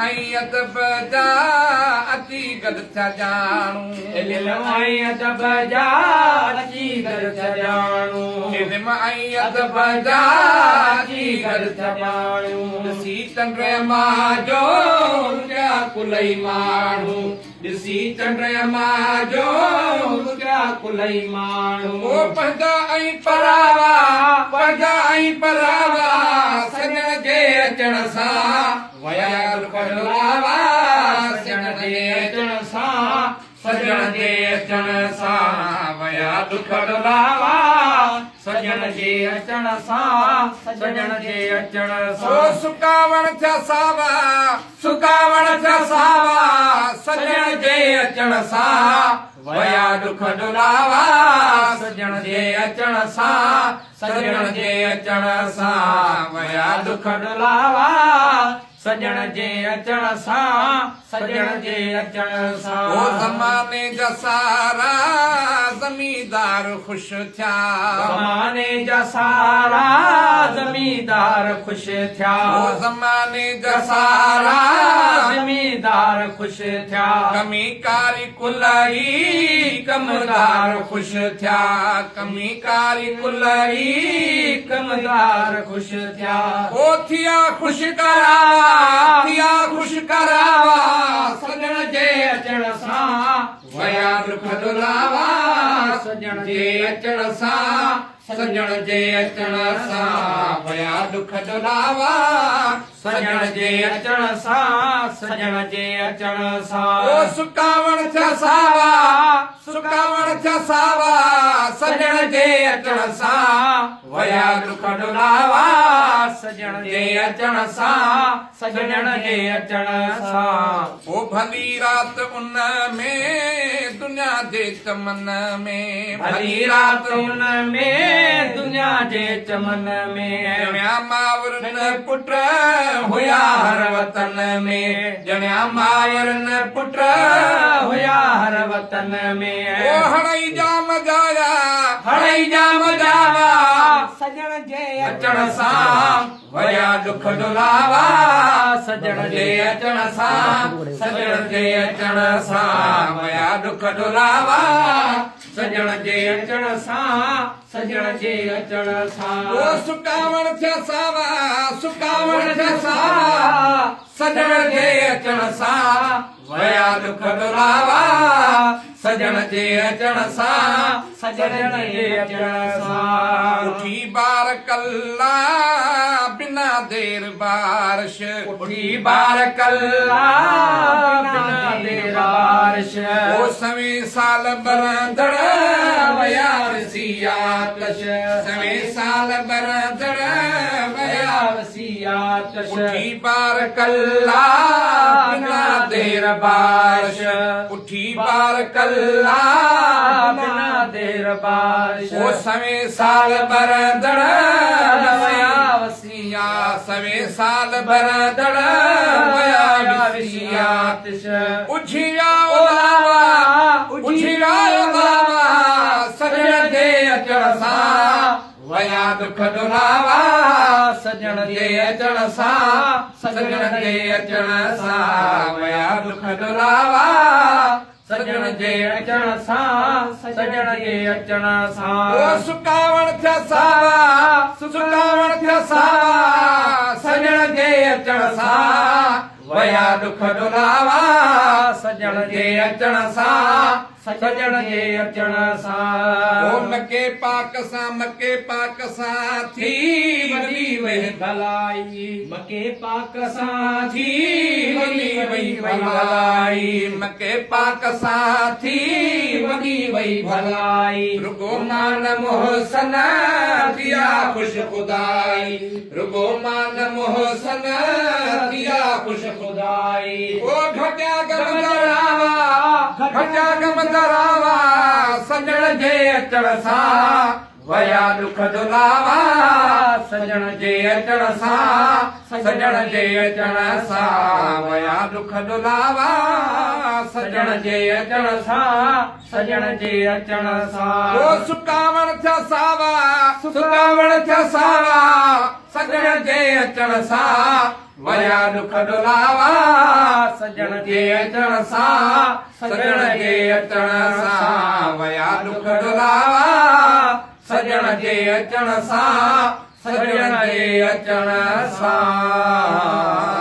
ऐं अदब जा अची गॾु थिया ॼाणूं इल्म ऐं अदब जा अची गॾु थिया ॼाणूं इल्म ऐं अदब जा अची गॾु थिया ॼाणूं ॾिसी चंड मां जो रुॻिया कुलई माण्हू ॾिसी चंड मां जो रुॻिया कुलई माण्हू ओ पंहिंजा ऐं परावा पंहिंजा ऐं परावा सॼण जे अचण सां वया दुख ॾुलावा सॼण जे अचण सां सॼण जे अचण सां वया दुख ॾुलावा सॼण जे अचण सां सॼण जे अचण ओ सां सुकावण थिया सावा सुकावण थिया सावा सॼण जे अचण सां वया दुख ॾुलावा सॼण जे अचण सां सॼण जे अचण सां वया दुख ॾुलावा सॼण जे अचण सां सॼण जे अचण ओ सां ज़माने जा सारा ज़मींदार ख़ुशि थिया ज़माने जा सारा ज़मींदार ख़ुशि थिया ओ ज़माने जा सारा ज़मींदार ख़ुशि थिया कमी कारी कुलई कमदार ख़ुशि थिया कमी कारी कुलई कमदार ख़ुशि थिया ओ थिया ख़ुशि करावा थिया ख़ुशि करावा सॼण जे अचण सां वया दुख ॾुलावा सॼण जे अचण सां सॼण जे अचण सां वया दुख ॾुलावा सॼण जे अचण सां सॼण जे अचण सां ओ सुकावण थिया सावा सुकावण थिया सावा सॼण जे अचण सां वया दुख ॾुलावा सॼण जे अचण सां सॼण जे अचण सां ओ भली रात उन में दुनिया जे चमन में भली रात उन में दुनिया जे चमन में ॼणिया मावरनि पुट हुया हर वतन में ॼणिया मावरनि पुट हुया हर वतन में ओ हणई जाम जाया हणई जाम जावा सॼण जे अचण सां वया दुख ॾुलावा सॼण जे अचण सां सॼण जे अचण सां वया दुख ॾुलावा सॼण जे अचण सां सॼण जे अचण सां ओ सुकावण थिया सावा सुकावण थिया सावा सॼण जे अचण सां वया दुख ॾुलावा सॼण जे अचण सां सॼण जे अचण सां उठी बार कल्ला बिना देर बारिश उठी बार कल्ला बिना देर बारिश ओ सवे साल बरंदड़ वया वसियातश सवे साल बरंदड़ वया वसियातश उठी बार कल्ला बिना देर बारिश उठी बार कल्ला बिना देर बारिश ओ सवे साल बरंदड़ वया वसिया सवे साल बरंदड़ वया वसियातश उठिया उलावा उठिया उलावा सॼण जे अचण सां वया दुख ॾुलावा सॼण जे अचण सां सॼण जे अचण सां वया दुख ॾुलावा सॼण जे अचण सां सॼण जे अचण सां ओ सुकावण थिया सावा सुकावण थिया सावा सॼण जे अचण सां वया दुख ॾुलावा सॼण जे अचण सां सॼण जे अचण सां ओ मके पाक सां थी वॾी वई भलाई मके पाक सां थी वॾी वई भलाई मके पाक सां थी वॾी वई भलाई रुगो मान मोहसन दिया खुश खुदाई रुगो मान मोहसन दिया खुश खुदाई ओ घटिया गम दरावा घटिया गम दरावा सॼण जे अचण सां वया दुख ॾुलावा सॼण जे अचण सां सॼण जे अचण सां वया दुख ॾुलावा सॼण जे अचण सां सॼण जे अचण सां ओ सुकावण थिया सावा सुकावण थिया सावा सॼण जे अचण सां वया दुख डुलावा सजण जे अचण सां सजण जे अचण सां वया दुख डुलावा सजण जे अचण सां सजण जे अचण सां